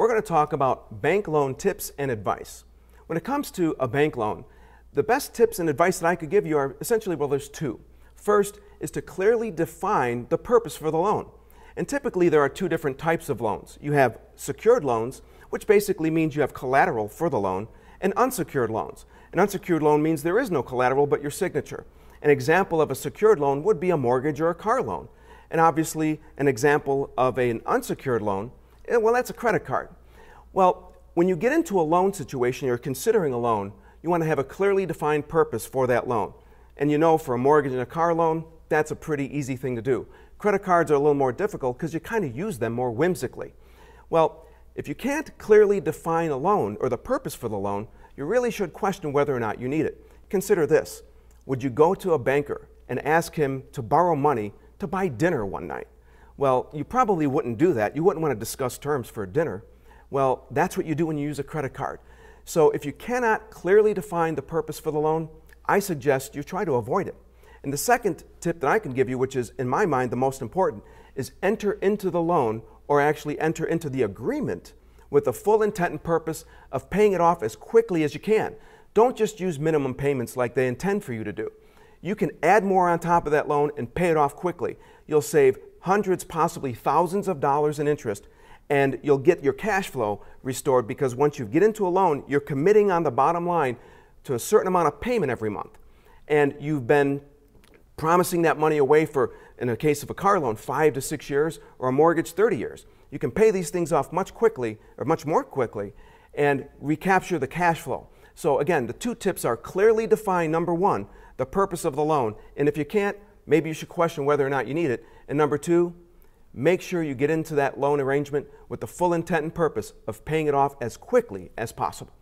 we're going to talk about bank loan tips and advice. When it comes to a bank loan, the best tips and advice that I could give you are essentially, well, there's two. First is to clearly define the purpose for the loan. And typically there are two different types of loans. You have secured loans, which basically means you have collateral for the loan, and unsecured loans. An unsecured loan means there is no collateral but your signature. An example of a secured loan would be a mortgage or a car loan. And obviously an example of an unsecured loan, well, that's a credit card. Well, when you get into a loan situation, you're considering a loan, you want to have a clearly defined purpose for that loan. And you know, for a mortgage and a car loan, that's a pretty easy thing to do. Credit cards are a little more difficult because you kind of use them more whimsically. Well, if you can't clearly define a loan or the purpose for the loan, you really should question whether or not you need it. Consider this. Would you go to a banker and ask him to borrow money to buy dinner one night? Well, you probably wouldn't do that. You wouldn't want to discuss terms for dinner. Well, that's what you do when you use a credit card. So if you cannot clearly define the purpose for the loan, I suggest you try to avoid it. And the second tip that I can give you, which is in my mind the most important, is enter into the loan, or actually enter into the agreement with the full intent and purpose of paying it off as quickly as you can. Don't just use minimum payments like they intend for you to do. You can add more on top of that loan and pay it off quickly. You'll save hundreds, possibly thousands of dollars in interest, and you'll get your cash flow restored because once you get into a loan, you're committing on the bottom line to a certain amount of payment every month. And you've been promising that money away for, in a case of a car loan, 5 to 6 years, or a mortgage, 30 years. You can pay these things off much more quickly, and recapture the cash flow. So again, the two tips are clearly define, number one, the purpose of the loan. And if you can't, maybe you should question whether or not you need it. And number two, make sure you get into that loan arrangement with the full intent and purpose of paying it off as quickly as possible.